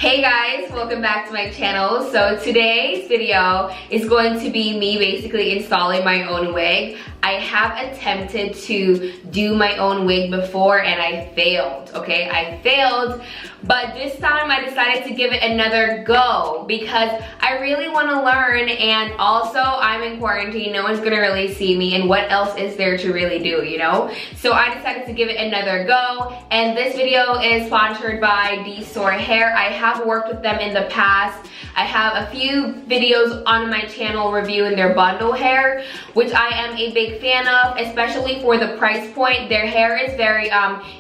Hey guys, welcome back to my channel. So today's video is going to be me basically installing my own wig. I have attempted to do my own wig before and I failed, okay? I failed, but this time I decided to give it another go because I really want to learn, and also I'm in quarantine, no one's gonna really see me, and what else is there to really do, you know? So I decided to give it another go, and this video is sponsored by DSoar hair. I have worked with them in the past. I have a few videos on my channel reviewing their bundle hair, which I am a big fan of, especially for the price point. Their hair is very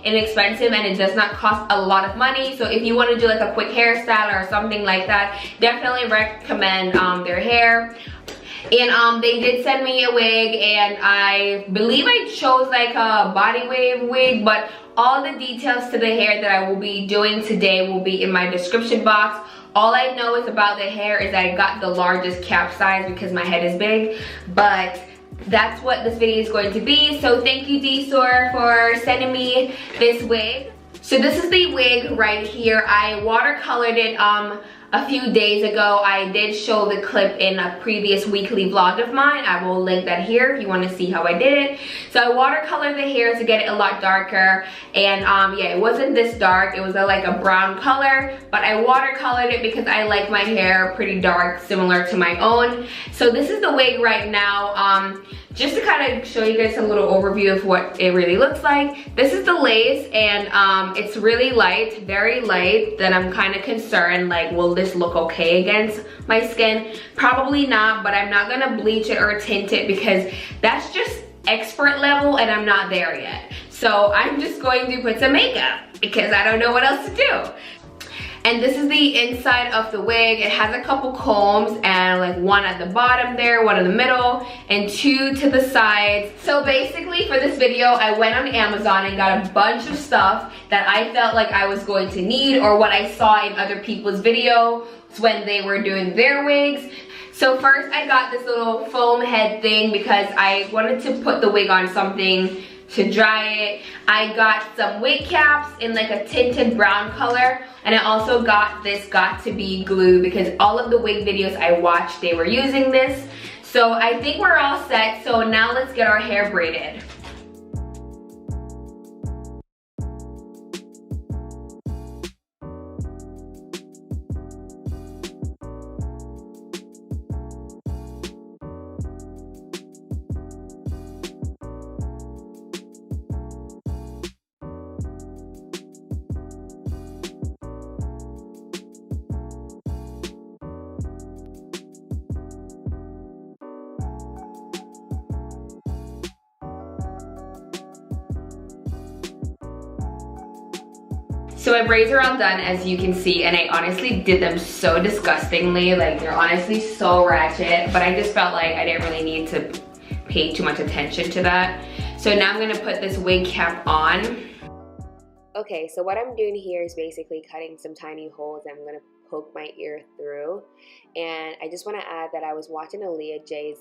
inexpensive and it does not cost a lot of money. So if you want to do like a quick hairstyle or something like that, definitely recommend their hair. And they did send me a wig, and I believe I chose like a body wave wig, but all the details to the hair that I will be doing today will be in my description box. All I know is about the hair is I got the largest cap size because my head is big, but that's what this video is going to be. So thank you DSoar for sending me this wig. So this is the wig right here. I watercolored it a few days ago. I did show the clip in a previous weekly vlog of mine. I will link that here if you want to see how I did it. So I watercolored the hair to get it a lot darker, and yeah, it wasn't this dark. It was like a brown color, but I watercolored it because I like my hair pretty dark, similar to my own. So this is the wig right now. Just to kind of show you guys a little overview of what it really looks like. This is the lace, and it's really light, very light. Then I'm kind of concerned, like, will this look okay against my skin? Probably not, but I'm not gonna bleach it or tint it because that's just expert level and I'm not there yet. So I'm just going to put some makeup because I don't know what else to do. And this is the inside of the wig. It has a couple combs, and like one at the bottom there, one in the middle, and two to the sides. So basically for this video, I went on Amazon and got a bunch of stuff that I felt like I was going to need, or what I saw in other people's videos when they were doing their wigs. So first I got this little foam head thing because I wanted to put the wig on something to dry it. I got some wig caps in like a tinted brown color, and I also got this Got To Be glue because all of the wig videos I watched, they were using this. So I think we're all set. So now let's get our hair braided. So my braids are all done, as you can see, and I honestly did them so disgustingly. Like, they're honestly so ratchet, but I just felt like I didn't really need to pay too much attention to that. So now I'm gonna put this wig cap on. Okay, so what I'm doing here is basically cutting some tiny holes. I'm gonna poke my ear through. And I just want to add that I was watching Aaliyah J's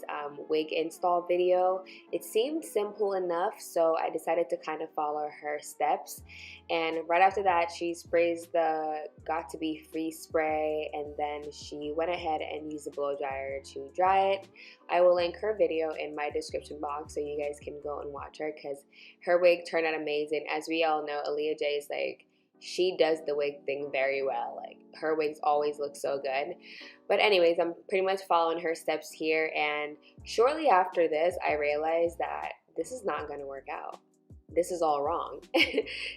wig install video. It seemed simple enough, so I decided to kind of follow her steps. And right after that, she sprays the Got To Be Free spray, and then she went ahead and used the blow dryer to dry it. I will link her video in my description box so you guys can go and watch her, because her wig turned out amazing. As we all know, Aaliyah J is like, she does the wig thing very well. Like, her wigs always look so good. But anyways, I'm pretty much following her steps here, and shortly after this, I realized that this is not gonna work out. This is all wrong.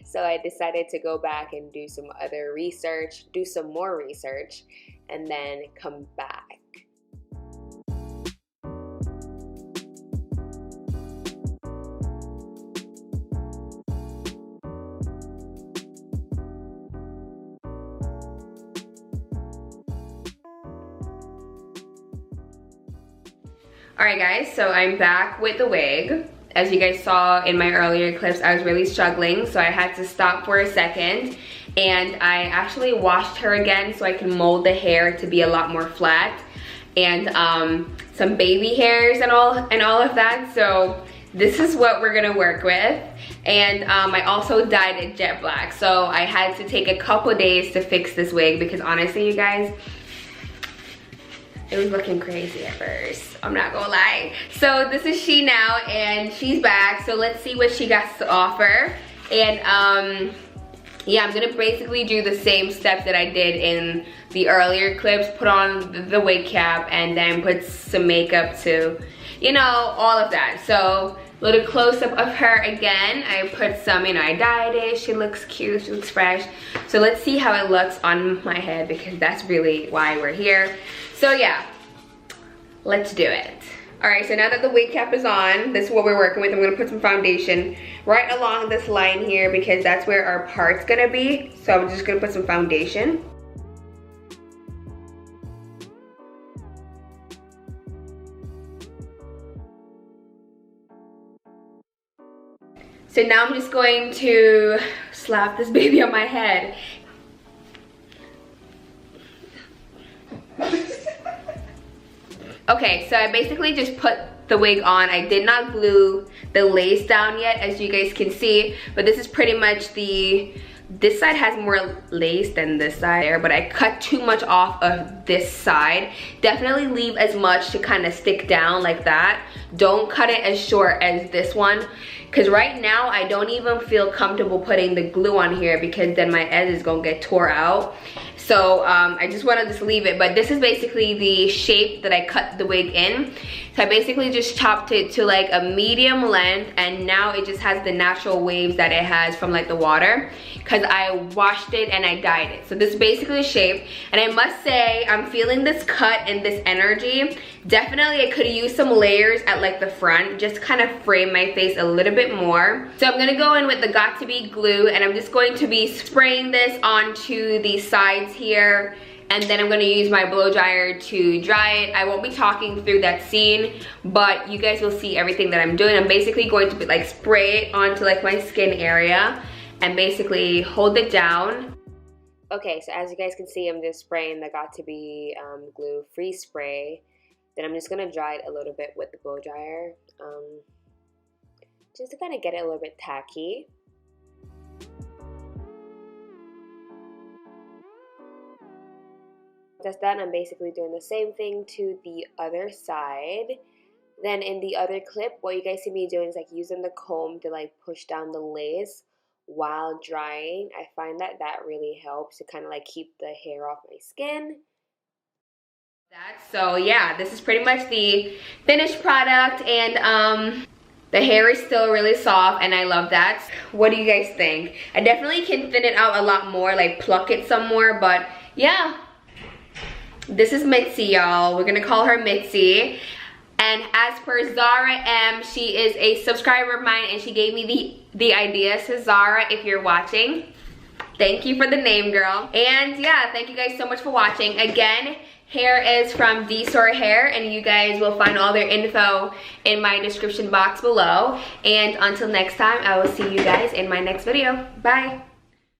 So I decided to go back and do some other research, do some more research, and then come back. Alright guys, so I'm back with the wig. As you guys saw in my earlier clips, I was really struggling, so I had to stop for a second. And I actually washed her again so I can mold the hair to be a lot more flat. And some baby hairs and all of that. So this is what we're gonna work with. And I also dyed it jet black, so I had to take a couple days to fix this wig because honestly, you guys, it was looking crazy at first, I'm not gonna lie. So this is she now, and she's back, so let's see what she got to offer. And yeah, I'm gonna basically do the same steps that I did in the earlier clips. Put on the wig cap and then put some makeup to, you know, all of that. So a little close-up of her again. I put some, you know, I dyed it. She looks cute, she looks fresh. So let's see how it looks on my head because that's really why we're here. So yeah, let's do it. All right, so now that the wig cap is on, this is what we're working with. I'm gonna put some foundation right along this line here because that's where our part's gonna be. So I'm just gonna put some foundation. So now I'm just going to slap this baby on my head. Okay, so I basically just put the wig on. I did not glue the lace down yet, as you guys can see, but this is pretty much this side has more lace than this side there, but I cut too much off of this side. Definitely leave as much to kind of stick down like that. Don't cut it as short as this one, because right now I don't even feel comfortable putting the glue on here because then my edge is gonna get tore out. So I just want to just leave it, but this is basically the shape that I cut the wig in. So I basically just chopped it to like a medium length, and now it just has the natural waves that it has from like the water because I washed it and I dyed it. So this is basically the shape, and I must say I'm feeling this cut and this energy. Definitely I could use some layers at like the front just to kind of frame my face a little bit more. So I'm gonna go in with the Got To Be glue, and I'm just going to be spraying this onto the sides here, and then I'm gonna use my blow dryer to dry it. I won't be talking through that scene, but you guys will see everything that I'm doing. I'm basically going to be like spray it onto like my skin area and basically hold it down. Okay, so as you guys can see, I'm just spraying the Got To Be glue free spray. Then I'm just gonna dry it a little bit with the blow dryer, just to kind of get it a little bit tacky. That's done. I'm basically doing the same thing to the other side. Then in the other clip, what you guys see me doing is like using the comb to like push down the lace while drying. I find that that really helps to kind of like keep the hair off my skin. So yeah, this is pretty much the finished product, and the hair is still really soft and I love that. What do you guys think? I definitely can thin it out a lot more, like pluck it some more, but yeah. This is Mitzi, y'all. We're gonna call her Mitzi. And as per Zara M, she is a subscriber of mine and she gave me the idea. So Zara, if you're watching, thank you for the name, girl. And yeah, thank you guys so much for watching. Again, hair is from DSoar Hair, and you guys will find all their info in my description box below. And until next time, I will see you guys in my next video. Bye.